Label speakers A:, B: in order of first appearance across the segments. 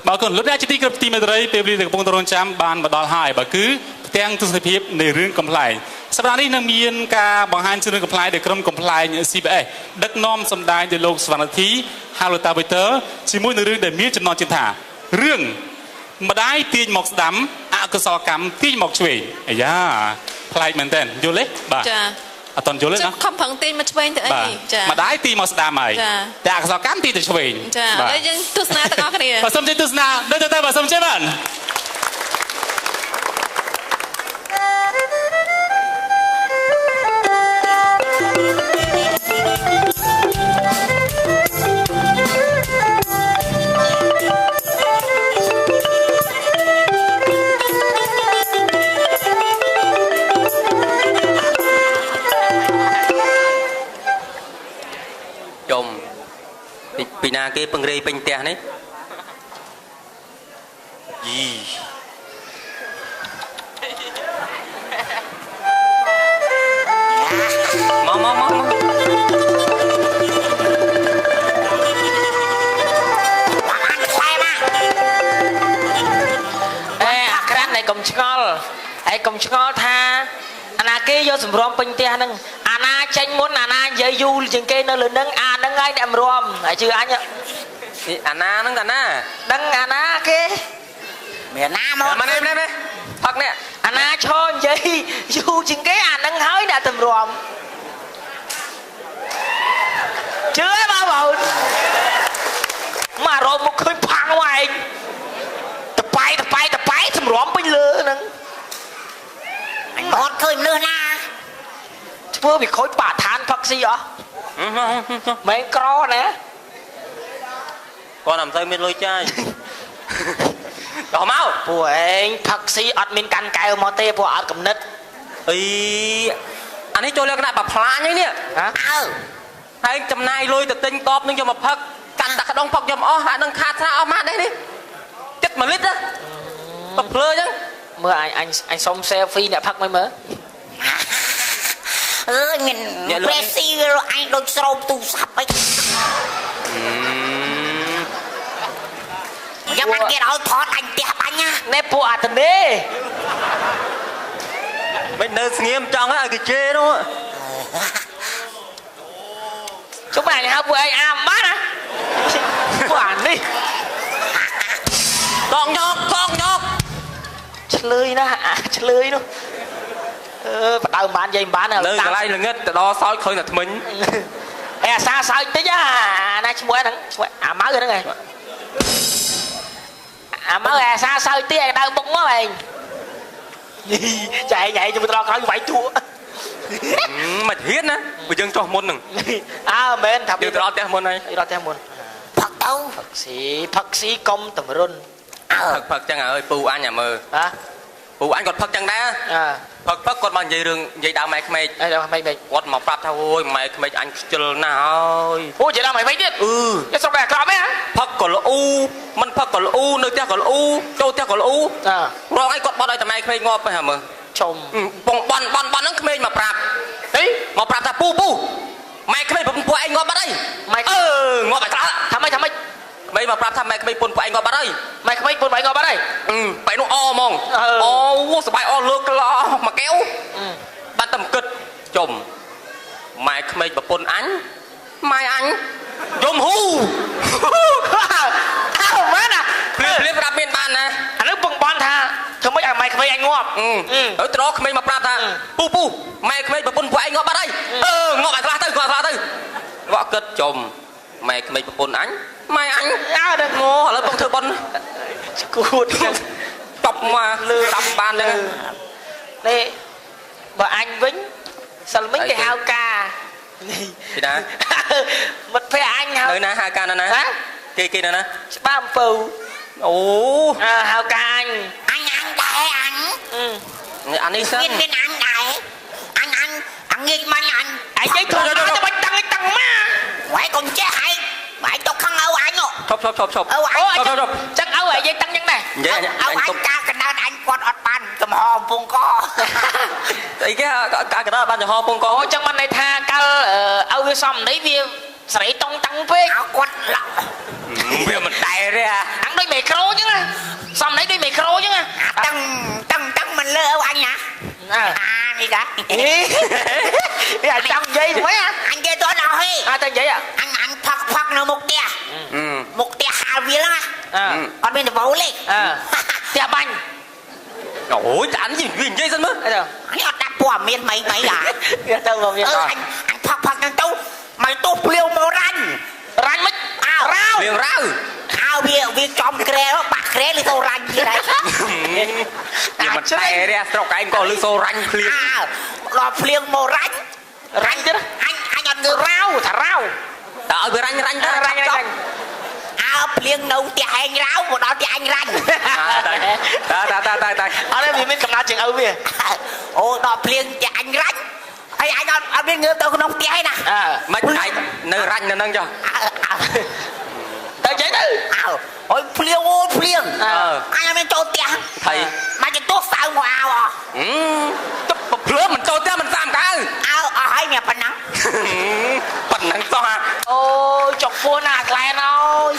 A: បើកូនលុតអាចទីគ្រប់ទីមេត្រីពេលវេលាកំពុងតរងចាំបានមកដល់ហើយបើគឺទាំងទស្សនវិជ្ជានៃរឿងកំ pl សប្តាហ៍នេះនឹងមានការបង្ហាញរឿងកំ pl ដោយក្រុមកំ pl CBS ដឹកនាំសម្ដែងដោយលោកសវណ្ណធីហើយលោកតាវីទ័រជាមួយនឹងរឿងដែលមានចំណងជើងថារឿងម្ដាយទាញមកស្ដាំអកុសលកម្មទាញមកឆ្វេងអាយ៉ាប្លែកមែនតើយល់ទេបាទចាអត់តន់យល់ទេណាខំប្រឹងទាញមកឆ្វេងទៅអីចាម្ដាយទាញមកស្ដាំហើយតែអកុសលកម្មទាញទៅឆ្វេងចាហើយយើងទស្សនាទាំងអស់គ្នាបើសុំជិះទស្សនាដូចទៅបើសុំជិះបាន
B: ពីណាគេពង្រាយពេញផ្ទះនេះយីមកអក្រាន់ឯកុំឆ្ងល់ថាអាណាគេយកសម្រំពេញផ្ទះហ្នឹងអាណាចេញមុនអាណានិយាយយូរជាងគេនៅលើហ្នឹងអាហ្នឹងហើយអ្នករំហើយជឿអញអាណាហ្នឹងតាណាដឹងអាណាគេមានណាមកមកនេះផឹកនេះអាណាឈរនិយាយយូរជាងគេអាហ្នឹងហើយអ្នកតម្រាំជឿទេបងប្អូនមករកមកឃើញផាំងវែងតប៉ៃសម្រំពេញលើហ្នឹងអញអត់ឃើញលឺណាធ្វើវាខូចបាក់ឋានផឹកស៊ីអស់មិនក្រណាគាត់មិនសូវមានលុយចាយដល់មកពួកឯងផឹកស៊ីអត់មានកាន់កែវមកទេពួកអត់កំណត់អីអានេះចូលលក្ខណៈបផ្លាញហ្នឹងនេះហើយចំណាយលុយទៅទិញកបនឹងយកមកផឹកកាន់តែក្ដុងផឹកយកអស់អានឹងខាតស្រាអស់ម៉ាត់នេះចិត្ត1លីត្រទៅភ្លើអញ្ចឹងមើលអញសុំ selfie អ្នកផឹកមិនមើលអើយមានពេលស៊ីអញដូចស្រោបទូរស័ព្ទអីយ៉ាងមិនគេឲ្យថតអញផ្ទះបាញ់ណាណែពួកអាតនេមិននៅស្ងៀមចង់ឲ្យគេជេរនោះជុំអញហៅពួកឯងអាមបានណាពួកអានេះកងញោកឆ្លើយណាឆ្លើយនោះបដៅមិនបាននិយាយមិនបានលើកន្លែងល្ងឹតទៅដល់សោចឃើញតែថ្មិញអាសាសើចតិចណាឈ្មោះហ្នឹងអាម៉ៅហ្នឹងឯងអាម៉ៅអាសាសើចតិចឯដៅបុកមកឯងចែកខ្ញុំទៅដល់ក្រោយវាយទួមិនហ៊ានណាបើយើងចោះមុនហ្នឹងអើមែនថាយើងទៅដល់ផ្ទះមុនហើយដល់ផ្ទះមុនផឹកទៅផឹកស៊ីកុំតម្រុនផឹកចឹងហើយពូអញមើលហ៎ពូអញគាត់ផឹកចឹងដែរផឹកគាត់មកនិយាយរឿងនិយាយដើមម៉ែក្មេកគាត់មកប្រាប់ថាអូយម៉ែក្មេកអញខ្ជិលណាស់ហើយអូនិយាយដើមម៉ែក្មេកទៀតគេស្រុកតែអាក្រក់មែនផឹកក៏ល្អូមិនផឹកក៏ល្អូនៅផ្ទះក៏ល្អូចូលផ្ទះក៏ល្អូរងអីគាត់បត់ឲ្យតែម៉ែក្មេកងាប់ទៅហ่าមើលជុំបងបន់ហ្នឹងក្មេងមកប្រាប់ហីមកប្រាប់ថាពូម៉ែក្មេកប្រពន្ធពួកឯងងាប់បាត់ហើយម៉ែងាប់អាក្រក់ថាម៉េចបីមកប្រាប់ថាម៉ែក្មេកពុនពួកឯងងាប់បាត់ហើយម៉ែក្មេកពុនពួកឯងងាប់បាត់ហើយបែរនោះអហ្មងអូសបាយអលើកឡោមកកែវបាត់តែគិតចុំម៉ែក្មេកប្រពន្ធអញម៉ែអញយំហ៊ូអើមែនណាភ្លាមប្រាប់មានបានណាអានោះបងបន់ថាធ្វើម៉េចឲ្យម៉ែក្មេកអញងាប់ហើយត្រក្មេងមកប្រាប់ថាពូម៉ែក្មេកប្រពន្ធពួកឯងងាប់បាត់ហើយងាប់ឲ្យខ្លះទៅវ៉ាក់គិតចុំម៉ែក្មេកប្រពន្ធអញម៉ែអញអើដល់ងឥឡូវបងធ្វើប៉ុនស្គួតតបមកលើដាប់បានហ្នឹងនេះបើអញវិញសិលមិញគេហៅការពីណាមិត្តភក្តិអញហៅណាហៅការណាគេណាច្បាប់អំពៅអូហៅការអញដែរអានេះសិនមានអញដែរអញងាកមកអញឯងធ្វើទៅបាច់តាំងមកហើយកុំចេះឯងបាយទុកខាងឪអញឈប់ចឹងឪឲ្យយើងតាំងចឹងដែរឪអញកាកណ្ដោតអញគាត់អត់បានកំហកំពងកអីគេកាកណ្ដោតបានកំហកំពងកចឹងបានន័យថាកាលឪវាសំនេះវា sấy tông tăng phê áo quật lọ bây mình đầy rồi à ăn đôi micro chứ xong đấy đôi micro chứ tăng mình lơ anh hả đi đã tăng dây mấy anh dây tôi nào hay tăng dây à anh phật nó một tia hà viên lắm còn bên vỗ lên tia bánh ôi anh gì viên dây dân mất anh đạp quả miên mấy à anh phật thằng tao mày tốt liêu màu ranh mất rau liêu rau việc chom kre đó bạc kre li tô ranh như này nhưng mà tay ra sau cái anh còn li tô ranh liêu lò liêu màu ranh chứ đó anh ăn người rau thả rau đợi người ranh liêng nấu tia anh rau một đó tia anh ranh đây ở đây mình cầm nói chuyện âu bia ô đó liêng tia anh ranh anh biết ngứa tôi nấu tia nè mấy cái nơi ranh là nâng cho tới chế tư ôi liêng anh em cho tia thầy mấy cái tốt sao ngoài ao à lứa mình cho tia mình làm cái hay mẹ phần nắng to hả ôi chọc phun à lại rồi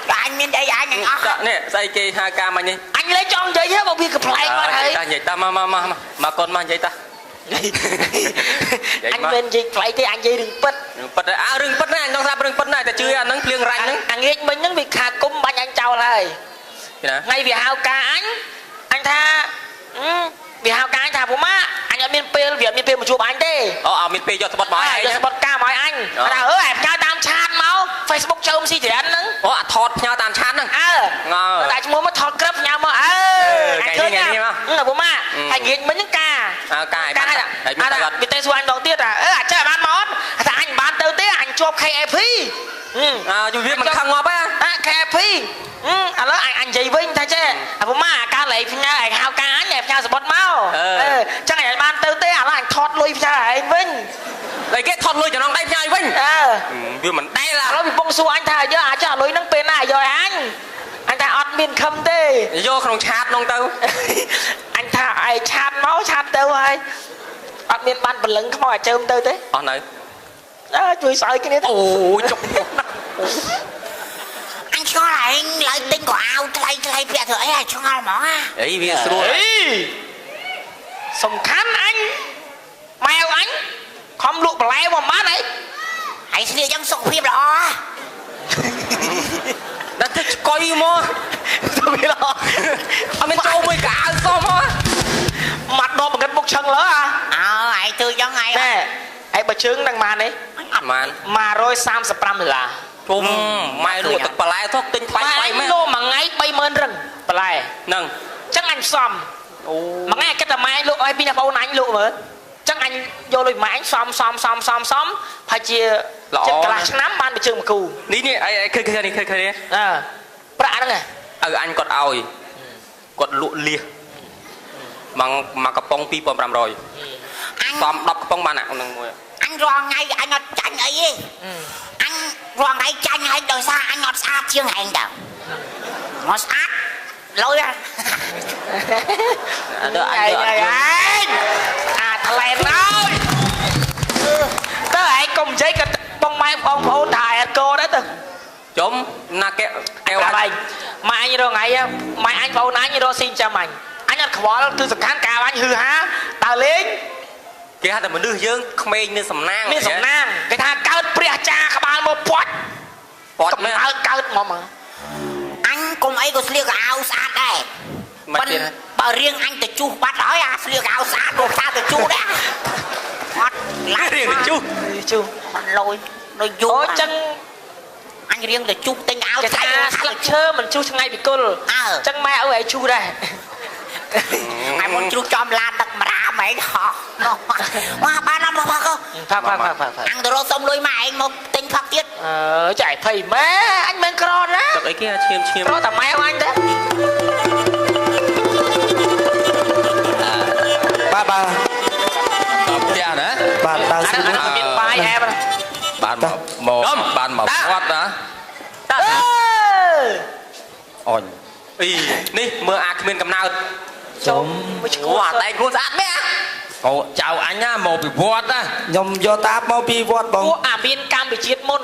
B: anh miền đây anh nè dây kia 2k mà nhỉ anh lấy cho ông chơi hết một viên cặp lại mà thầy vậy ta mà con mà vậy ta anh bên gì phải thì anh dây đừng bật đừng bật này anh đang ra đừng bật nàyแต่chưa anh nắng liêng ranh nắng anh nghe mình nắng bị khạc cung bánh anh chào lại ngay vì hao ca anh tha vì hao ca anh thà bố má anh ở miền Pê miền Pê một chụp anh đi miền Pê cho bật bài anh cho bật ca bài anh là em cho tam chat máu Facebook cho ông si thì anh nứng thọt nhau tam chat nưng tại chúng mới thọt cấp nhau mà anh thương nha là bố má anh nghiện mấy những ca này bị tay xu anh đầu tiết chơi bán món anh bán đầu tiết anh chụp KFP dù biết mình không ngọt á KFP anh gì vinh thay chứ bố má ca lấy nha anh hao ca anh đẹp nhau rồi bật máu chắc anh ban tư tế anh thọt lui cho anh vinh đây cái thọt lui cho nó đây cho anh vinh vì mình đây là nó bị bông xu anh thà chứ cho lối nắng bên này rồi anh ta ọt miền khâm tê vô không chát nông tâu anh thà ai chát máu chát tâu hay ọt miền ban bẩn lưng không ai chơi tâu thế này chui sợi cái này ôi chục anh cho lại lời tin của ao thay bây giờ ấy cho ai mỏ ấy bây giờ sông khán anh mèo anh không lụa leo mà mát đấy hãy xin dân sông phim đó đã coi mua tôi biết lo anh bên châu mới cả sao mà mặt đo bằng cái bốc chân lỡ hãy tư dân này nè hãy bà trứng đang màn đấy mà rồi sam sập ram là mai lụa tập lại thoát tinh bay lô mà ngay bay mơn rừng lại nâng chắc anh xòm mà ngay cái tầm mai lụa ai pin phao anh lụa mà chắc anh vô lùi mà anh xòm phải chia chắc cả nắm ban bị trường một cù ní nè ai khơi đi bạ đó nè anh còn oi còn lụa lia mà cặp bông pi bom rồi xòm đập bông bàn nặng anh rò ngay anh ngọt chanh ấy anh rò ngay chanh hay đời xa anh ngọt xa chưa hành đâu ngọt sát lôi ra anh thằng rồi tớ hãy cùng giấy cái bông mai bông phô thải cô đấy từ chúng na kêu anh mà anh như đâu ngày mai anh phô nãy như đâu xin cho mình anh ăn khó từ sẵn khán cao anh hư há tao lính cái hạt mình đưa dương không nên sầm nang cái thằng cao bia cha các bạn một pot mới cao mà anh cùng ấy có liều áo sát đây bà riêng anh từ chu bắt nói liều áo sát đồ xa từ chu đấy lại riêng từ chu lôi vô chân anh riêng từ chu tinh áo sát chơ mình chu ngay bị cô chân mai ở ấy chu đây mày muốn chú cho lan đặt mà ra mày họ qua 3 năm mà không ăn từ đâu xong lôi mày một tinh phật tiết chạy thầy mẹ anh men con á cái kia chiêm đó tầm mai anh đấy ba tập cha nữa bạn đang biết bài em bạn một quát đó ôi đi mưa ạc miền cầm nào chồng quả tay cô sát bé chào anh á một bị vót á nhom do táp mau bị vót bông miền cầm bị chết môn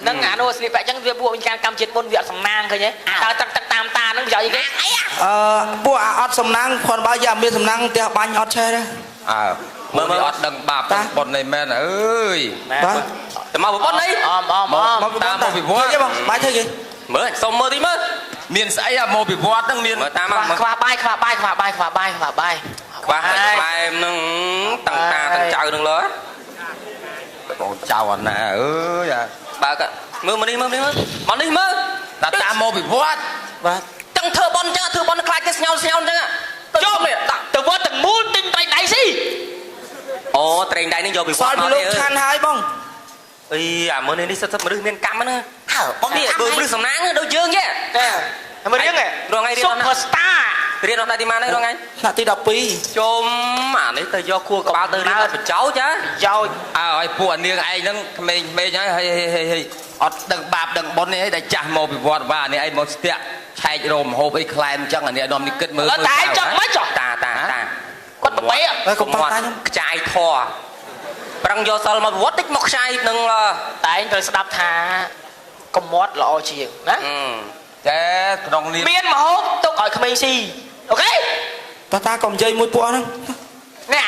B: nâng ngã nô vậy chẳng việc buộc mình cam chết môn việc sầm nang thôi nhé ta tắc tam ta nâng giờ gì cái
C: buộc ọt sầm nang còn bao giờ miên sầm nang thì bánh ọt xe đấy
D: mơ ọt đằng bạp bọn này men ơi
B: mà bọn đấy
D: ta mô bị vót
C: bái thế gì
B: mơ xong mơ đi mơ
D: miền sấy à mô bị vót đang miền
B: ta mà khoa bay
D: khoa nâng tầng ta tầng chào đừng lỡ còn chào anh nè ơi bà cả mơ mà đi mơ ta mô bị vót
B: chẳng thơ bon nó khai cái nhau chẳng ạ cho mẹ từ vót từng muốn tinh tay đáy gì ồ tiền đáy nên do bị vót
C: nó đi khăn hai bông
B: ơi à mơ nên đi sắp mà đưa miền cam nữa bông đi đưa sầm nắng đâu dương nhé mà đi nghe rồi ngay đi superstar đi đâu đi mà đấy rồi ngay
C: là tí đọc pi
B: chôm mà đấy từ do cua có bao từ đi mà cháu chứ cháu
D: ai buồn niềng ai nâng mình nhá hay ọt đằng bạp đằng bon này để chả mô bị vót và này ai một tiệm chạy rồm hộp ấy clan chẳng là này đom đi cất mơ
B: tại chẳng mấy chọ ta con bé
C: con
B: chạy thò bằng do sao mà vót tích mọc sai nâng là tại tôi sẽ đáp thà con mót lọ chiền đó
D: thế đồng niệm
B: miên mà hốt tôi gọi không gì ok
C: ta còn dây mũi búa nữa
B: nè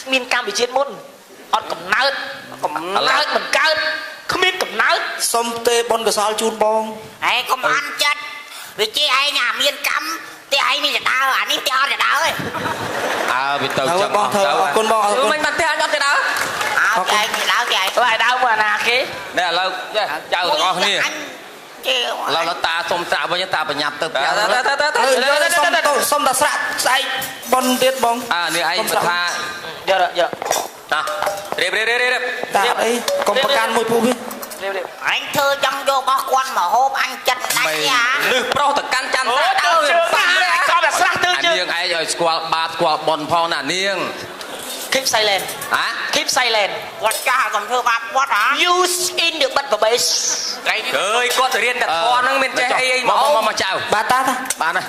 B: miên cam bị chết môn ọt cầm nát mình cao không biết cầm nát
C: xong tê bon cái sao chun bong
E: ai không ăn chết vì chi ai nhà miên cắm thì ai mi đau anh ấy cho thì đau ấy
D: bị tàu chẳng
C: bong thơ con bong
B: mình bắn theo cho cái đó
E: ok thì đau vậy
B: lại đau mà nè kia
D: nè lâu chào tụi con nè lâu nó ta xông xạ với ta phải nhập từ
C: xong ta sạ say bon tiết bong
D: nè anh mà tha
B: giờ
D: nè đi
C: ta đấy cònประกันmùi phu biết
E: anh thưa trong vô bó quan mà hộp anh chân đánh à
B: được pro thật can chăn ra đâu cho là sát tư chứ
D: niềng ai rồi squat bon phong nè niềng
B: keep silent keep silent
E: quạt cha còn thưa bạp quạt hả
B: use in được bật vào base ơi có thể riêng đặt kho năng bên trái hay
D: mà chào
C: bà ta
D: này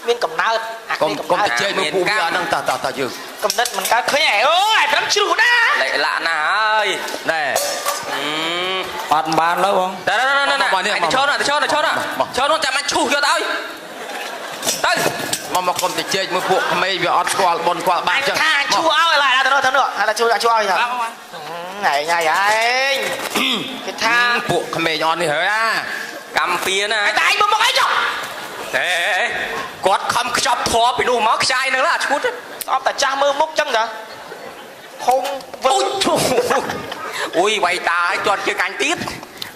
B: viên cầm nát
D: con cái chơi nó phụ giờ đang ta dừng
B: cầm đất mình cá khơi nhảy ơi lắm chịu đã lại lạ nè ơi
D: nè
C: bạn bàn đó không
B: nè cho nó chạm anh chủ cho tao đây
D: mà con cái chơi mới phụ mày về ọt qua bon qua ba
B: chân anh chu áo lại là thằng nữa hay là chu áo gì này vậy cái tha
D: phụ mày nhon đi hả
B: cầm phía nè tay mà một cái chọc thế quát không chọc thò bị đu móc sai nữa là chút ông ta cha mơ mốc chân kìa không ui vậy ta hãy chọn chơi cánh tiết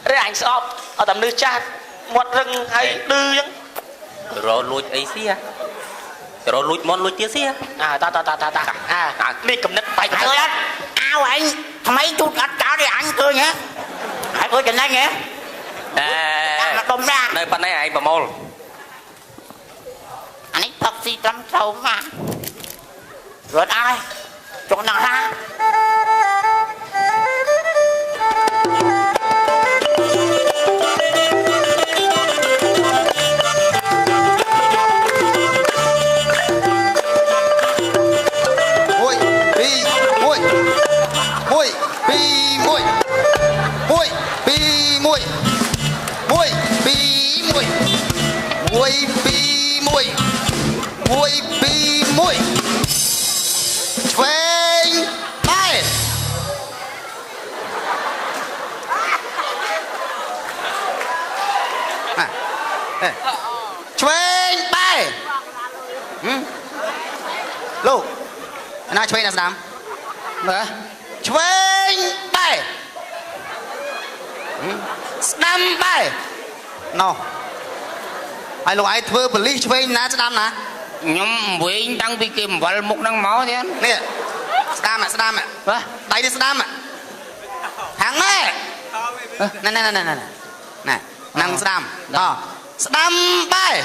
B: đấy anh shop ở tầm đưa cha một rừng hay đưa chứ rồi lùi ấy xí rồi lùi món lùi tía xí ta đi cầm nít tay
E: ơi anh ao anh mấy chút ăn cáo đi anh cười nhé hãy cười trình anh nhé
B: nó đâm ra nơi bên này anh bà mol
E: anh ấy thật gì lắm sâu mà rồi ai chỗ nào ra
C: Chuên bay lô na chuên là sao nữa chuên bay đam bay no ai lo ai thưa police chuên na đam nè
E: nhóm buổi đang bị kìm vào một năng máu thế
C: nè đam ạ đây đi đam ạ thằng này nè năng đam đam bay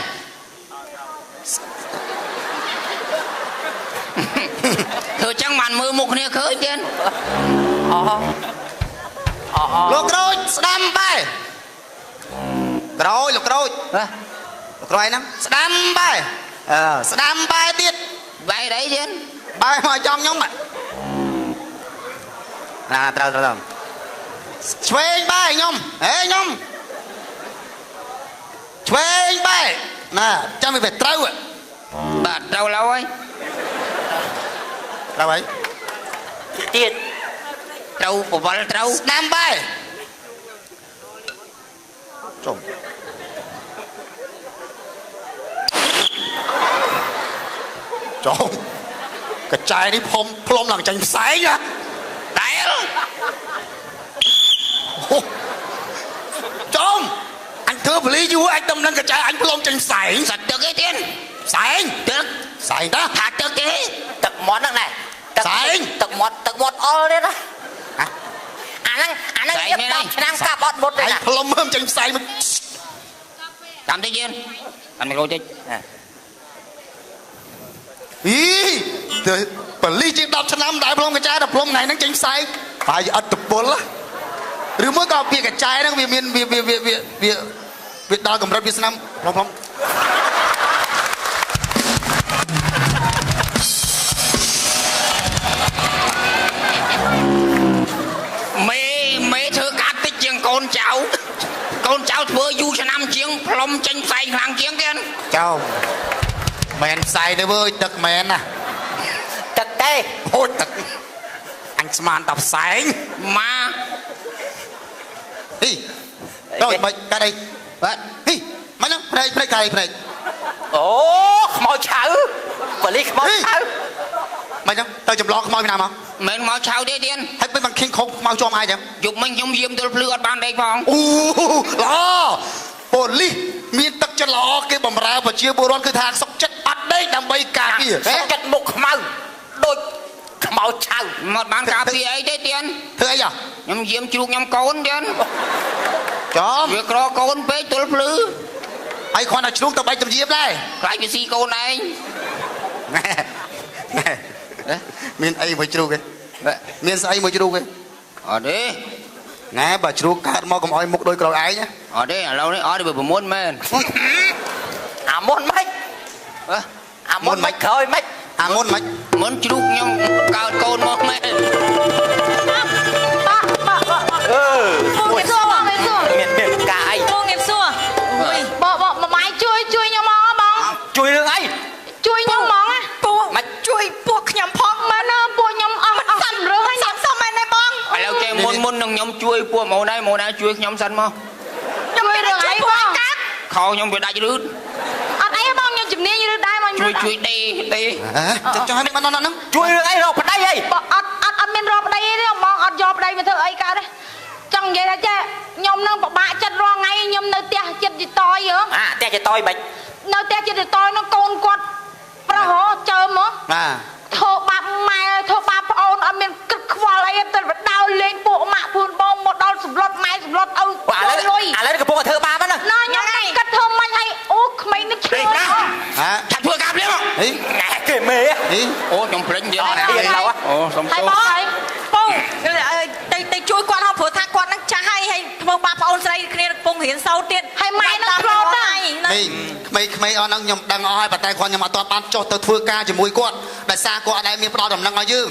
E: thưa chẳng màn mưa một nè khơi trên
C: lục đôi đam bay rồi lục đôi nè đam bay tiết
E: vậy đấy trên
C: bay mà trong nhóm này nè ឆ្វេងបែរខ្ញុំហេខ្ញុំឆ្វេងបែរណាចាំវាត្រូវ
D: បាទត្រូវឡូវហើយ
C: ត្រូវហើយ
B: ទៀត
D: ត្រូវបវលត្រូវ
C: ស្ដាំបែរចុំចុំកញ្ចែនេះផ្លុំឡើងចាញ់ផ្សែងណាដែលចុំអញធ្វើបលីយូរអញតំនឹងកញ្ចែអញផ្លុំចាញ់ផ្សែង
D: សាច់ទឹកឯទៀត
C: ផ្សែង
D: ទឹក
C: ផ្សែងតា
D: ថាទឹកទេ
B: ទឹកមាត់ហ្នឹងណែទឹកមាត់អល់ទេណាអាហ្នឹងៀប10ឆ្នាំកាប់អត់មុតទេ
C: អញ
B: ណា
C: ផ្លុំមើលចាញ់ផ្សែងមក
D: តាមតិចទៀតតាមមីក្រូតិច
C: អីទៅបលីជាង10ឆ្នាំដែរផ្លុំកញ្ចែដល់ផ្លុំថ្ងៃហ្នឹងចាញ់ផ្សែងហើយអត់តពលឬមួយក៏វាកញ្ចែហ្នឹងវាមានវាដល់កម្រិតវាស្នាមផ្លុំ
D: មេធ្វើការតិចជាងកូនចៅធ្វើយូរឆ្នាំជាងផ្លុំចេញផ្សែងខ្លាំងជាងទៀត
C: ចោមមែនផ្សែងទេវើយទឹកមែនណា
B: ទឹកទេ
C: អូយទឹកអញស្មានតែផ្សែង
D: ម៉ា
C: ហីដូចមិនកាត់អី
D: បាទ
C: ហីមិនហ្នឹងភ្នែកភ្នែក
B: អូខ្មោចឆៅបលីខ្មោចឆៅ
C: មិនហ្នឹងទៅចម្លងខ្មោចពីណាមក
D: មិនមកឆៅទេទៀត
C: ហើយពេលមិនខៀងខុសខ្មោចជាប់អាយចឹង
D: យប់មិញខ្ញុំយាមទល់ភ្លឺអត់បានដេកផង
C: អូល្អប៉ូលីសមានទឹកចិត្តល្អគេបំរើប្រជាពលរដ្ឋគឺថាសុខចិត្តអត់ដេកដើម្បីការពារ
B: ចិត្តមុខខ្មៅដូចខ្មោចឆៅ
D: មកបានការពារអីទេទៀត
C: ធ្វើអីអ្ហ៎
D: ខ្ញុំយាមជ្រូកខ្ញុំកូនទៀត
C: ចំ
D: វាក្រកូនពេកទល់ភ្លឺ
C: ហើយគ្រាន់តែជ្រូកទៅបែកទំយាបដែរ
D: ខ្លាចវាស៊ីកូនឯង
C: ណែមានអីមួយជ្រូកទេមានស្អីមួយជ្រូកទេ
D: អត់ទេ
C: ណែបើជ្រូកកើតមកកុំឲ្យមុខដូចក្រោយឯងណា
D: អត់ទេឥឡូវនេះអត់ទេវាប្រមុនមែន
B: អាមុនមិនអាមុនមិនក្រោយមិន
C: អាមុនមិន
D: មុនជ្រូកខ្ញុំកើតកូនមកមែន
B: មានកាអី
F: បងnghiệp xưa bà máy chui nhau mò bông
B: ជួយរឿងអី
F: chui nhau mò á
B: មិនជួយពួកខ្ញុំផង
F: mà nó bùa nhau ăn xăm rửa hay nhắm xong mày này bông
D: ឥឡូវចេះមុននឹងខ្ញុំជួយពួកម៉ូនឯងជួយខ្ញុំសិនមក
F: chui rửa ấy bông
D: ខោខ្ញុំវាដាច់រឺត
F: anh ấy bông nhau chụp nia như đai mà
D: ជួយដេ
C: ចុះឲ្យមិនហ្នឹង
B: ជួយរឿងអីរកប្តីអី
F: anh bên rộp đây đấy bông anh dọp đây mà thưa ấy cả đấy chẳng vậy là chứ nhom nâng bạc bạ chất ro ngay nhom nơi tia chất gì toi vậy
B: តែចេះតយបាច់
F: nơi tia chất gì toi nó côn quạt pra hó chờ mà
C: ណា
F: thô bạc mày thô bạc ôn anh bên cực khoa lại em tên phải đau lên bộ mạ phun bông một đau sụp lót mai sụp lót âu
B: ឥឡូវកំពុងតែធ្វើបាបហ្នឹង
F: nó nhom này cắt thơm mày hay út mày nó chưa
C: ហ៎
D: ឆាប់ធ្វើការភ្លាម
C: ហី
B: ណែគេមេ
C: ហី
D: អូខ្ញុំភ្លេចទៀត អូសុំ
F: hay
D: ទោស
F: bó hay bông tay chui quan không phở thang quan nó cha hay thô bạc ôn say kia bông hiến sâu tiền hay mày nó lót này
C: នេះក្មេងៗអស់ហ្នឹងខ្ញុំដឹងអស់ហើយប៉ុន្តែគាត់ខ្ញុំអត់ទាន់បានចុះទៅធ្វើការជាមួយគាត់ដោយសារគាត់អត់ដែលមានផ្ដល់ដំណឹងឲ្យយើង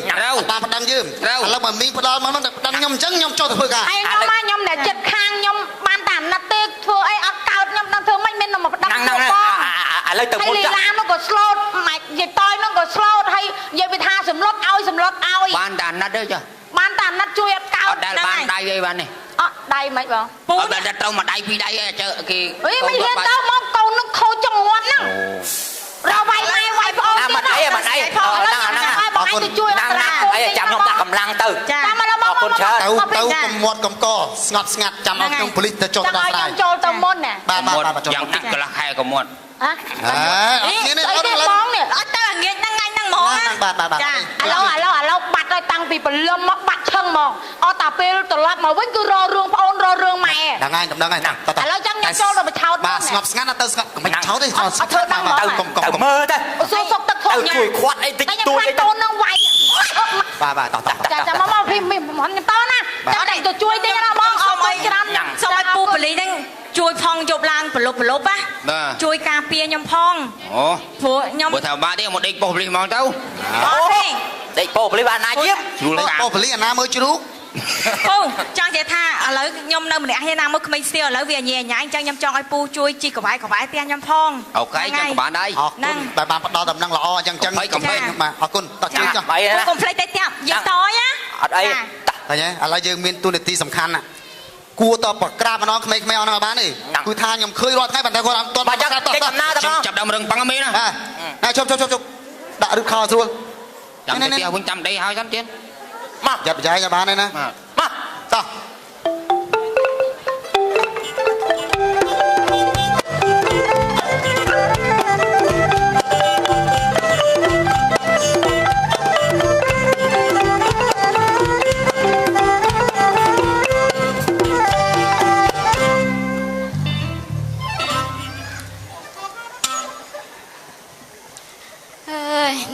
C: បានប្តឹងយើងឥឡូវបើមីងផ្ដល់មកហ្នឹងតែប្តឹងខ្ញុំអញ្ចឹងខ្ញុំចុះទៅធ្វើការ
F: hay nó mà nhom để chật khang nhom ban tạm nát tê thưa ấy ăn cao nhom đang thưa mấy bên nó mà đăng
B: ហ្នឹងឥឡូវទៅមុន
F: hay
B: ចា
F: làm nó có slot mày về toi nó có slot hay về bị tha sầm lót ao
D: បានតាណាត់ទេចា
F: ban tạm nát chui ăn cao
D: អត់ដែលបានដៃអីបាននេះ
F: đây mấyបង
D: អត់ដែលត្រូវមកដៃពីរដៃឯងជើគេ
F: អីមិនហ៊ានទៅមកកូននឹងខូចចង្វាត់ហ្នឹងរកវាយម៉ែវាយប្អូនទៀតហ្នឹងបងឯងទៅជួយ
B: ហ្នឹងហើយចាំខ្ញុំដាក់កម្លាំងទៅ
F: ចាំមកមក
B: អរគុណច្រើន
C: ទៅកំមាត់កំកស្ងប់ស្ងាត់ចាំឲ្យខ្ញុំប៉ូលីសទៅចុះដល់ស្រាយ
F: ចូលទៅមុនណា
C: បាទចុះ
D: យ៉ាងណាកន្លះខែក៏មាត់
F: ហ៎
C: អើអត់មានទេអត់
F: បងនេះអត់ទៅងាកហ្នឹងថ្ងៃហ្នឹងហ្មង
C: បាទ
F: ចាឥឡូវបាត់ហើយតាំងពីព្រលឹមមកបាត់ឈឹងហ្មងអត់តាពេលត្រឡប់មកវិញគឺររឿងប្អូនររឿងម៉ែ
C: ហ្នឹងហើយដំណឹងហើយ
F: ឥឡូវចាំខ្ញុំចូលទៅបឆោត
C: បាទស្ងប់ស្ងាត់ទៅស្ងប់មិនឆោតទេ
F: អត់ធ្វើដល់មក
C: ទៅកុំ
B: ទៅមើលទៅ
F: សុខទឹកធំញ៉ាំ
B: ជួយខាត់អីតិច
F: តែ
B: តួ
F: ខ្ញុំ
B: ច
F: ខ្លាចកូននឹងវាយ
C: បាទតោះ
F: ចាំមកពីខ្ញុំតណាចាំតែទៅជួយទេណាបងអរគុណច្រើន
G: សូមឲ្យពូប៉ូលីសហ្នឹងជួយផងយប់ឡើងប្រលប់ណាជួយការពារខ្ញុំផង
D: អូ
G: ព្រោះខ្ញុំ
D: បើថាបាត់ទេមកដេកបោះប៉ូលីសមកទៅ
G: អត់ទេ
B: ដេកពោប៉ូលីសបានណាជា
D: ស្រួល
C: ប៉ូលីសអាណាមើលជ្រូក
G: ព ពូចង់និយាយថាឥឡូវខ្ញុំនៅម្នាក់ឯណាមកក្មេងស្ទាវឥឡូវវាញ៉ែញ៉ាយអញ្ចឹងខ្ញុំចង់ឲ្យពូជួយជីកកវាយផ្ទះខ្ញុំផង
D: អូខេចឹងក៏បានដែរ
C: អរគុណដែលបានផ្ដល់ដំណឹងល្អអញ្ចឹងបាទអរគុណតោះជួយចុះ
B: បី
G: ពូ
B: ណា
G: កុំភ្លេចតែទៀតយើងតយណា
B: អត់អី
C: ឃើញទេឥឡូវយើងមានទូនាទីសំខាន់ណាគួរតបក្រាបម្ដងក្មេងៗអស់ហ្នឹងបានទេគឺថាខ្ញុំឃើញរាល់ថ្ងៃប៉ុន្តែគាត់អត់ទាន់
B: បើចឹងគេកំណើតបង
D: ចាប់ដើមរឹងប៉ឹងមេណា
C: ណាជប់ដាក់រឹបខោស្រួល
D: ចាំទៅផ្ទះវិញចាំដីហើយសិនទៀត
C: មកយ៉ាប់ចែងបានទេណា
B: មក
C: តោះ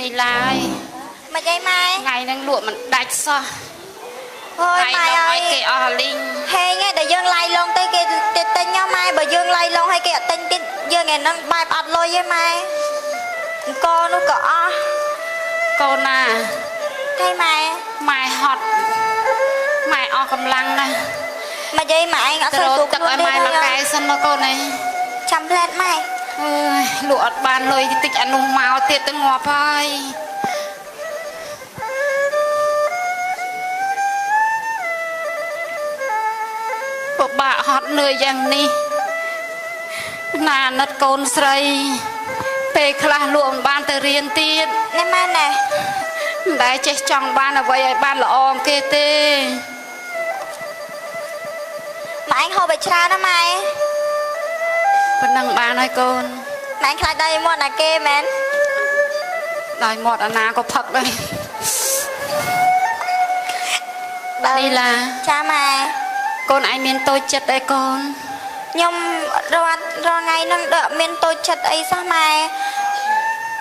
F: នេះឡើយ
E: មិនអីម៉ែ
F: ថ្ងៃហ្នឹងលក់មិនដាច់សោះ
E: អូយ
F: ថ្ងៃ
E: ម៉ែ
F: ហ្នឹង
E: អើ
F: ឲ្យ
E: យ
F: គេអស់លីង
E: ហេងឯងដែលយើងឡាយឡងទៅគេទិញញ៉ាំម៉ែបើយើងឡាយឡងឲ្យគេអត់ទិញទៀតយើងឯហ្នឹងបែបអត់លុយទេម៉ែអង្គនោះក៏អស់
F: កូនណា
E: ថៃម៉ែ
F: ម៉ែហត់ម៉ែអស់កម្លាំងណាស់
E: មិនអីម៉ែឯងអត់
F: ទៅ
E: សូវ
F: រក
E: ទូ
F: ទឹកឲ្យម៉ែមកកែសិនមកកូនអី
E: ចាំផ្លែតម៉ែ
F: អើយលក់អត់បានលុយតិចអានោះមកទៀតទៅងាប់ហើយពិបាកហត់នឿយយ៉ាងនេះណាណិតកូនស្រីពេលខ្លះលក់មិនបានទៅរៀនទៀត
E: ណែម៉ែណែ
F: មិនដែលចេះចង់បានអ្វីឲ្យបានល្អគេទេ
E: ម៉ែឯងហូបឲ្យច្រើនណាម៉ែ
F: ប៉ុណ្ណឹងបានហើយកូន
E: ម៉ែខ្លាចដៃមាត់ណាគេមែន
F: ដោយមាត់អាណាក៏ផឹកដែរនេះឡា
E: ចាម៉ែ
F: កូនឯងមានតូចចិត្តអីកូន
E: ខ្ញុំរាល់ថ្ងៃហ្នឹងដូចមានតូចចិត្តអីសោះម៉ែ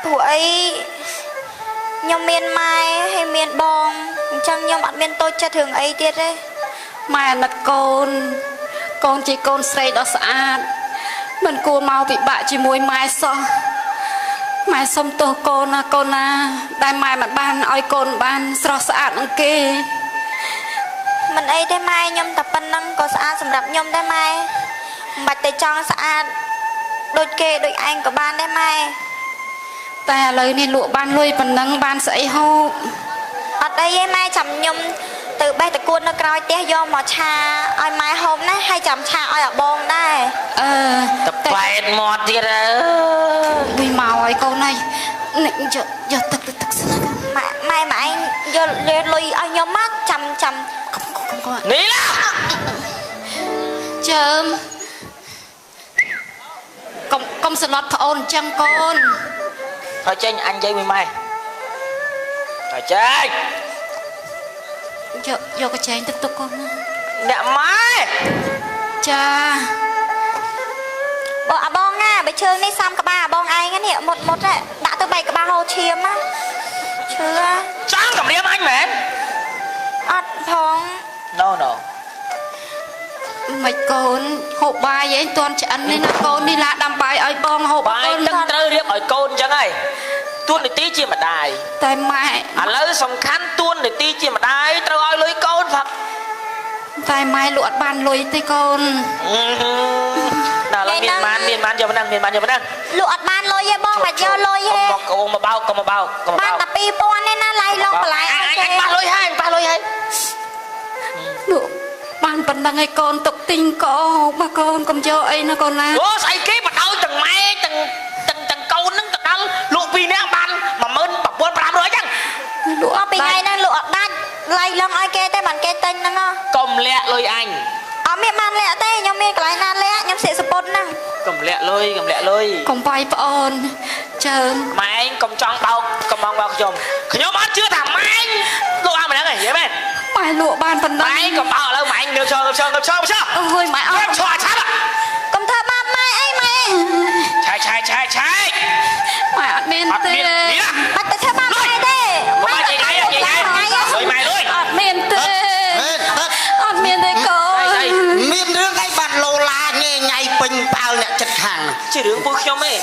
E: ព្រោះអីខ្ញុំមានម៉ែហើយមានបងអញ្ចឹងខ្ញុំអត់មានតូចចិត្តរឿងអីទៀតទេ
F: ម៉ែអាណិតកូន កូនជាកូនស្រីដ៏ស្អាតមិនគួរមកពិបាកជាមួយម៉ែសោះម៉ែសុំទោសកូនណាកូនណាដែលម៉ែមិនបានឲ្យកូនបានស្រស់ស្អាតនឹងគេ
E: មិនអីទេម៉ែខ្ញុំតែប៉ុណ្្នឹងក៏ស្អាតសម្រាប់ខ្ញុំដែរម៉ែមិនបាច់តែចង់ស្អាតដូចគេដូចឯងក៏បានដែរម៉ែ
F: តែឥឡូវនេះលក់បានលុយប៉ុណ្ណឹងបានស្អីហូប
E: អត់អីទេម៉ែចាំខ្ញុំទៅបេះតកួននៅក្រោយផ្ទះយកមកឆាឲ្យម៉ែហូបណាហើយចាំឆាឲ្យអាបងដែរ
F: អឺ
B: តប៉ែតមាត់ទៀតអើ
F: វិញមកឲ្យកូនហើយនេះយកទឹកសិនណា
E: ម៉ែឯងយកលុយឲ្យខ្ញុំមកចាំ
B: នេះឡា
F: ជើមកុំសន្លត់ប្អូនអញ្ចឹងកូន
B: ហើយចេញអញនិយាយមួយម៉ែហើយចេញ
F: យកកញ្ចែងទឹកទុកកូនណា
B: អ្នកម៉ែ
F: ចា
E: បើអាបងណាបើជើងនេះសំក្បាលអាបងឯងនេះមុតដាក់ទៅ3ក្បាលហូរឈាមណាឈឺ
B: ចង់កម្រាមអញមែន
E: អត់ផង
B: No
F: មិនកូនហូបបាយឯងតន់ឆ្អិននេះណាកូននេះឡាដាំបាយឲ្យបងហូប
B: បាយទឹកត្រូវរៀបឲ្យកូនអញ្ចឹងហើយទួនាទីជាម្ដាយ
F: តែម៉ែ
B: ឥឡូវសំខាន់ទួនាទីជាម្ដាយត្រូវឲ្យលុយកូនផឹក
F: តែម៉ែលក់អត់បានលុយទេកូន
B: ដល់មានបានយកប៉ុណ្ណឹងមានបានយកប៉ុណ្ណឹង
E: លក់អត់បានលុយទេបងបាច់យកលុយទេ
B: កុំមកបោកកុំមកបោកកុំមកបោក
E: បានតែ2000ទេណាឡាយឡងបន្លែឲ្យគេ
B: អញប៉ះលុយហើយប៉ះលុយហើយ
F: លក់បានប៉ុណ្ណឹងឲ្យកូនទុកទិញកោបើកូនកុំយកអីណាកូនណា
B: អូស្អីគេបដ ாய் ទាំងម៉ែទាំងកូនហ្នឹងទៅដល់លក់2នាក់បាន19500ចឹង
F: លក់
E: អស់ពីថ្ងៃហ្នឹងលក់អត់ដាច់ឡាយឡងឲ្យគេទេបានគេទិញហ្នឹង
B: កុំលាក់លុយអញ
E: អត់មានបានលាក់ទេខ្ញុំមានកន្លែងណាលាក់ខ្ញុំសិកសពុតហ្នឹង
B: កុំលាក់លុយក
F: ុំបាយប្អូនជើង
B: ម៉ែឯងកុំចង់បោកកុំមកបោកខ្ញុំអត់ជឿថាម៉ែឯងលក់ឲ្យម្ដងហ៎យល់មែន
F: ម៉ែលក់បានប៉ុណ្ណឹង
B: ម៉ែឯងកុំបោកឥឡូវម៉ែឯងងើបឈរ
F: អើយម៉ែអត់
B: ឈរឆាប់
E: កុំធ្វើបាបម៉ែអីម៉ែ
B: ឆាយ
F: ម៉ែអត់មានទេ
B: នេះ
E: បាច់ទៅធ្វើបាបម៉ែទេ
B: ម៉ែនិយាយលុយម៉ែលុយ
F: អត់មានទេអត់មានទេកូន
C: មានរឿងអីបាត់លោឡាញ៉ៃញ៉ៃពេញប៉ាល់អ្នកចិត្តខាង
B: ជារឿងពួកខ្ញុំទេ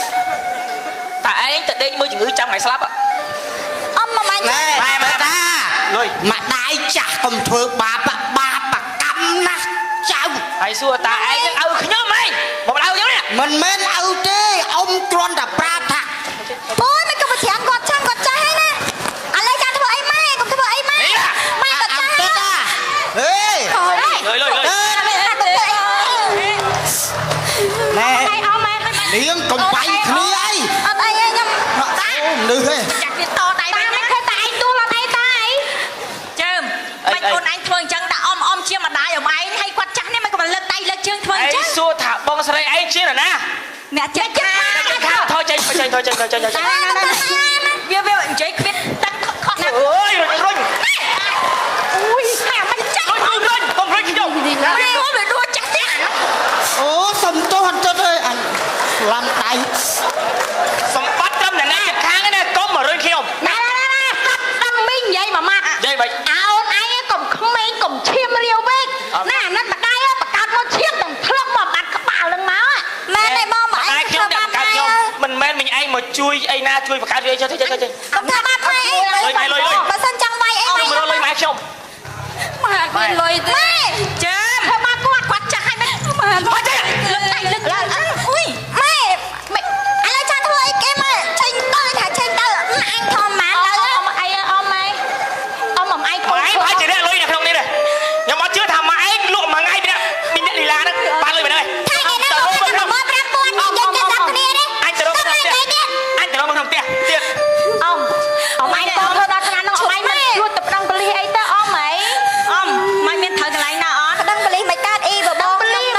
B: តែឯងទៅដេកមើលជំងឺចាំថ្ងៃស្លាប់
E: អមម៉ាញ់
C: ម៉ែតា
B: លុយ
C: ម្ដាយចាស់កុំធ្វើបាប
B: បាយសួរតាឯងនឹងឲ្យខ្ញុំហីមកឲ្យខ្ញុំនេះ
C: មិនមែនឲ្យទេអ៊ំគ្រាន់តែប្រាប់ថា
E: អូយមិនក៏ច្រាំគាត់ចាស់គាត់ចាស់ហើយណាឥឡូវចាស់ធ្វើអីម៉ែកុំធ្វើអីម៉ែម៉ែគាត់ចាស់ហើយ
C: ហេ
B: លុយ
C: ណែនាងកុំបាយគ្នាអី
E: អត់អីទេខ្ញុំ
C: មនុស្សទេ
G: ចាក់វាតដៃមិនឃើញតែឯងដួលអត់អីតាអីជើមមិនអូនឯងធ្វើអញ្ចឹងដាក់អមជាម្ដាយឲ្យឯងហើយគាត់ចាស់នេះមិនក៏មកលើកដៃលើកជើងធ្វើអញ្ចឹង
B: សួរថាបងស្រីឯងជាណា
G: អ្នកចិត្តខា
B: ថយចេញវានិយាយគ្មានទឹកខកណាស់អើយរុញ
G: អូយហាមិនចាស់
B: រុញខ្ញុំ
G: មិនវាដួលចាស់ទៀត
C: អូសំទោសអន្តិតអើយអាឡាំដៃ
B: សម្បត្តិត្រឹមតែណាខាងនេះកុំមករុញខ្ញុំ
G: ណាគាត់ដឹងមីងនិយាយមួយម៉ាត់
B: និយាយមិន
G: អោនឯងកុំក្មេងកុំឈាមរាវពេកណាអាណិតម្ដាយបកាត់មកឈាមនឹងធ្លាប់មកបាត់ក្បាលនឹងមក
E: ម៉ែតែបងមកអី
B: ខ្ញុំដាក់កាត់ខ្ញុំមិនមែនមិញឯងមកជួយអីណាជួយបង្កើតវាចុះ
E: កុំធ្វើបាត់ម៉ែអីបើសិនចង់វាយអី
B: អ
E: ម៉ែ
B: ត់មកលុយម៉ែខ្ញុំ
F: ម៉ែអត់មានលុយទេ
E: ម៉ែ
G: ចាធ្វើមកគាត់ចាស់ហើយមិនមកចាស់លើកដៃលើកឡើងអុយ
E: ម៉ែឥឡូវចាស់ធ្វើអីគេម៉ែចេញទៅថាចេញទៅអញធម្មតា
G: អមអីអមម៉ែអមឯង
B: បងឯងអាចជាអ្នកលុយនៅក្នុងនេះទេខ្ញុំអត់ជឿថាម៉ែឯងលក់មួយថ្ងៃពីអ្នកលីឡាហ្នឹងបានលុយមែនទេ
E: ថៃនេះទៅមក5,000យើងទៅ10គ្នានេះ
B: អញទៅរកក្នុងផ្ទះអញទៅរកក្នុងផ្ទះទៀត
G: អមឯងតធ្វើដល់ឆ្នាំនោះអមឯងមិនជួតទៅប្រឹងបលិសអីទៅអមហីអមមិនមានត្រូវកន្លែងណាអត់
E: ប្តឹងប៉ូលីសមិនកើតអីបើបង
G: បលិសមក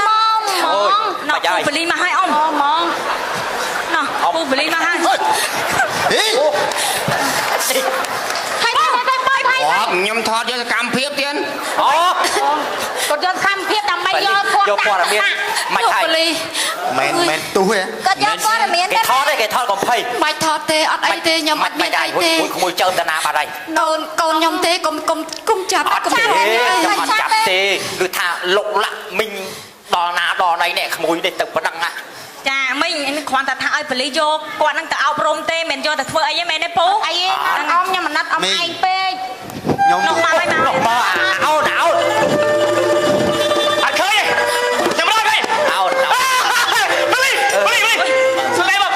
G: ណោះបលិសមកឲ្យអមហ្មងណោះពូបលិសមកឲ្យ
C: ហេ
G: ហើយទៅ
D: ខ្ញុំថតយកសកម្មភាពទៀត
B: អូ
G: គាត់យកកម្មភាពដើម្បីយកពួក
D: យកព័ត៌មានមិនហើយ
F: ប៉ូលីស
C: មែនទុះទេ
E: គាត់យកព័ត៌មាន
D: គេថតទេគេថតកុំភ័យ
F: មិនថតទេអត់អីទេខ្ញុំអត់មានអីទេ
D: ក្មួយចើមតាណាបាត់ហើយក
F: ូនខ្ញុំទេកុំចាប់
D: អត់ទេខ្ញុំអត់ចាប់ទេគឺថាលុកលាក់មីងដល់ណាដល់ណីនេះក្មួយនេះទៅប៉ណ្ណឹងណា
G: ចាមិញគ្រាន់តែថាឲ្យបលិសយកគាត់នឹងទៅអប់រំទេមិនយកទៅធ្វើអីទេមែនទេពូអីអមខ្ញុំអាណិតអមឯងពេក
C: ខ្ញុំ
G: នោះមកហើយមក
D: មកអោតអោត
B: អត់ឃើញខ្ញុំរត់ទេ
D: អោត
B: បលីស្លេមកស្លេមក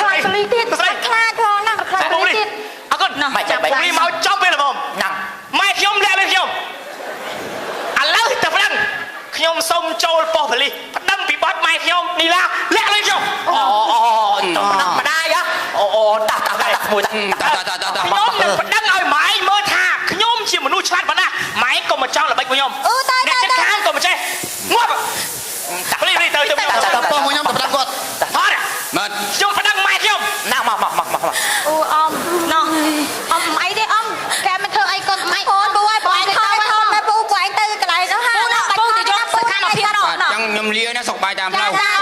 G: ខ្លាចបលិសទៀត
B: ស្លេ
E: ខ្លាចផងណាខ្លាច
B: បលីអរគុណ
D: មិនចាំបាច់
B: បលីមកចំពេលបង
D: ហ្នឹង
B: ម៉ែខ្ញុំលាក់លើខ្ញុំឥឡូវតែប្តឹងខ្ញុំសុំចូលប៉ុស្តិ៍ប៉ូលីសប្តឹងពីបទម៉ែខ្ញុំនីឡាលាក់លើខ្ញុំ
D: អូម្ដាយអូតាក្មួយតា
B: ខ្ញុំនឹងប្តឹងឲ្យម៉ែមើលថាខ្ញុំជាមនុស្សឆ្លាតប៉ុណ្ណាម៉ែកុំមកចង់ល្បិចខ្ញុំ
E: អូតើ
B: អ្នកចិត្តខាងកុំមកចេះងាប់ប៉ូលីសទៅខ្ញុំ
C: តើប៉ុស្តិ៍មកខ្ញុំទៅប្តឹងគាត់
B: អត់ខ្ញុំប្តឹងម៉ែខ្ញុំ
D: ណាមក
G: អូអមណោះអមអីទេអមកែមិនធ្វើអីគាត់ម៉ៃ
E: អូនបួយបងខំតែពូពួកឯងទៅកន្លែងនោះហើយ
G: ពូទៅយកសកម្មភាពណោះ
D: ចឹងខ្ញុំលាណាសុកបាយតាមផ្លូវ
F: ហើយ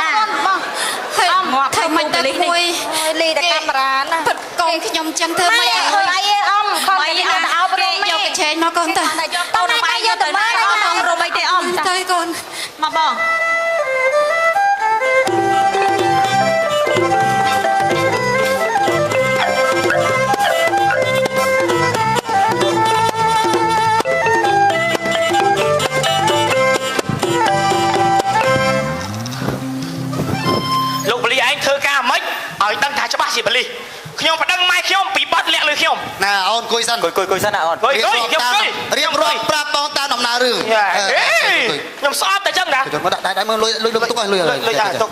F: ធ្វើមិនទៅមួយ
E: លីតែកាមេរ៉ាណា
F: ពិតកូនខ្ញុំចឹងធ្វើមិនអី
G: ធ្វើអីទេអមខំតែទៅអប់រំ
F: យកកញ្ឆេងមកកូនទៅ
G: តែយកកូនបាយយកទៅមើលអមរំអីទេអម
F: ទៅកូន
G: មកបង
B: លោកប៉ូលីសឯងធ្វើការមិនឲ្យដឹងថាច្បាស់ជាប៉ូលីសខ្ញុំប្តឹងម៉ែខ្ញុំពីបទលាក់លើខ្ញុំ
C: ណាអូនគួយសិន
D: គួយសិនណាអូន
C: រៀបរាប់ប្រាប់បងតាមដំណើររឿង
B: ខ្ញុំស្អប់តែចឹងណា
C: មកដាក់ដៃមើលលុយទុកឲ្យលុយ
B: ទុក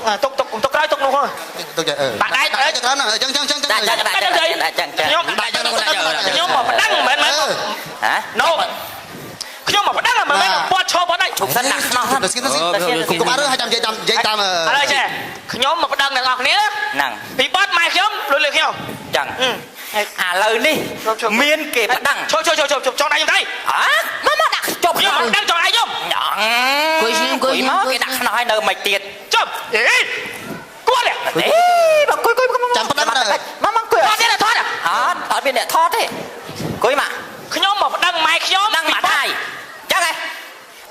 B: ក្រោយទុកនោះ
C: ទុកចេះ
B: ដាក់ដៃ
C: ចឹងណាចឹងចឹង
D: ខ្ញុំដាក់
B: ខ្ញុំមកប្តឹងមិនមែន
D: ហ៎
B: ណូខ្ញុំមកប្តឹងមិនមែនបត់ឈប់បត់ដៃ
D: ជុំសិនដាក់ខ្នោះ
C: ទៅស្គីទៅស្គីកុំអើឲ្យចាំនិយាយតាម
B: ឥឡូវចេះខ្ញុំមកប្តឹងអ្នកនរគ្នា
D: ហ្នឹង
B: ពីបត់ម៉ែខ្ញុំលុយលើខ្ញុំ
D: ចឹងឥឡូវនេះមានគេប្តឹង
B: ជប់ចង់ដៃខ្ញុំទេ
D: មកដាក់ជប់
B: ខ្ញុំមកប្តឹងចង់ដៃខ្ញុំ
D: គួយមកគេដាក់ខ្នោះឲ្យនៅមិនទៀត
B: ជប់អេគួរទេ
D: មកគួយ
C: ចាំប្តឹងទៅ
D: មកគួយអត់មានអ្នកថតអត់មានអ្នកថតទេគួយមក
B: ខ្ញុំមកប្តឹងម៉ែខ្ញុំ
D: ដឹងម្ដាយចឹងហ៎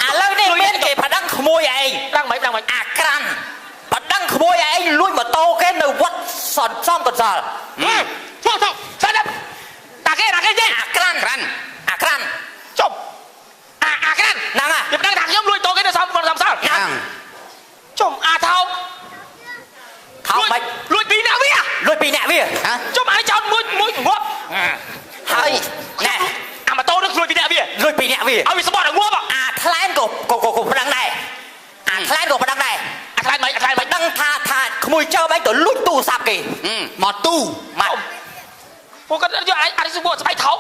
D: ឥឡូវនេះមានគេប្តឹងក្មួយឯង
B: ដឹងមិន
D: អាក្រាន់ប្តឹងក្មួយឯងលួចម៉ូតូគេនៅវត្តសំកន្សល់
B: ចុះស្ដាប់តាគេទេ
D: អាក្រាន់
B: ជប់អាក្រាន់
D: ហ្នឹងហ่ะ
B: ខ្ញុំដឹងថាខ្ញុំលួចតោគេទៅសំសល់
D: ហ្នឹង
B: ចំអាថោក
D: ខោមិន
B: លួចពីអ្នកវា
D: លួចពីអ្នកវាហ៎
B: ចំអាចោតមួយងាប់
D: ហើយណែ
B: អាម៉ូតូនឹងលួចពីអ្នកវា
D: លួចពីអ្នកវា
B: ឲ្យវាស្បត់ឲ្យងាប់
D: អាថ្លែនក៏ប្រដឹងដែរអាថ្លែនក៏ប្រដឹងដែរ
B: អាខ្លាចមិន
D: ដឹងថាក្មួយចើបែងទៅលួចទូរស័ព្ទគេ
C: មកទូ
D: ម៉ាត់
B: ពួកគាត់យកអាចសុបស្បែកថោក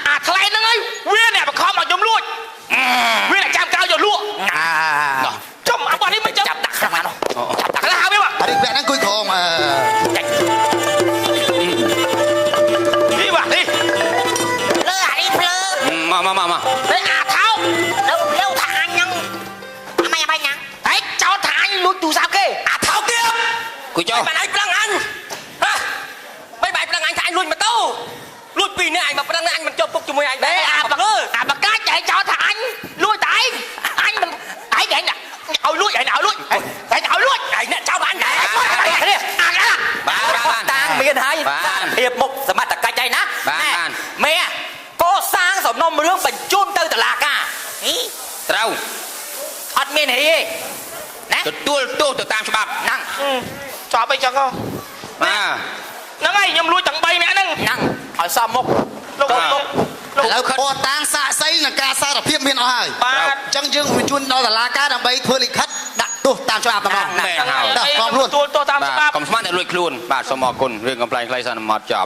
B: អាខ្លែងហ្នឹងហើយវាអ្នកបង្ខំឲ្យខ្ញុំលួចវាអ្នកចាំក្រោយយកលក់ចំអាបាត់នេះមិនចាំ
D: ចាប់ដាក់ខាងណានោះ
B: ចាប់ដាក់ខ្លះវា
C: អានេះពាក់ហ្នឹងគួយក្រម
B: នេះបាទនេះ
G: លើអានេះភ្លើ
D: មក
B: នេះអាថោក
G: លើថាអញហ្នឹងអមយ៉ាង
B: ហេចោតថាអញលួចទូរស័ព្ទគេ
D: អាថោកទៀត
B: គួយចោ
D: មិនឲ្យប្រឹងអញហ៎មិនបាយប្រឹងអញថាអញលួចម៉ូតូលួចពីនេះអញមកប្រឹងអញមិនជាប់ពុកជាមួយអញដែរអាបកាច់
B: ចោតថាអញលួចតែអញមិនឯងឲ្យលួចឯងឲ្យលួចឯងអ្នកចោតអញដែរអា
D: តាំងមានហើយភាពមុខសមត្ថកិច្ចហើយណាមេកសាងសំណុំរឿងបញ្ជូនទៅតុលាការត្រូវអត់មានហីទេណាទទួលទោសទៅតាមច្បាប់ហ្នឹង
B: ចប់អីចឹងហ៎ ហ្នឹងហើយខ្ញុំលួចទាំង3នាក់ហ្នឹង
D: ឲ្យសមមុខ
B: លោក
C: ឥឡូវពណ៌តាំងសាកសីនិងការសារភាពមានអស់ហើយ
B: បាទ
C: អញ្ចឹងយើងបញ្ជូនដល់តុលាការដើម្បីធ្វើលិខិតដាក់ទោសតាមច្បាប់ហ្មង
D: មែនហើយ
C: ដល់ផងខ្លួន
B: ទទួលទោសតាមច្បាប់
D: កុំស្មានតែលួចខ្លួនបាទសូមអរគុណរឿងកំ pl ខ្លីសន្មតចប់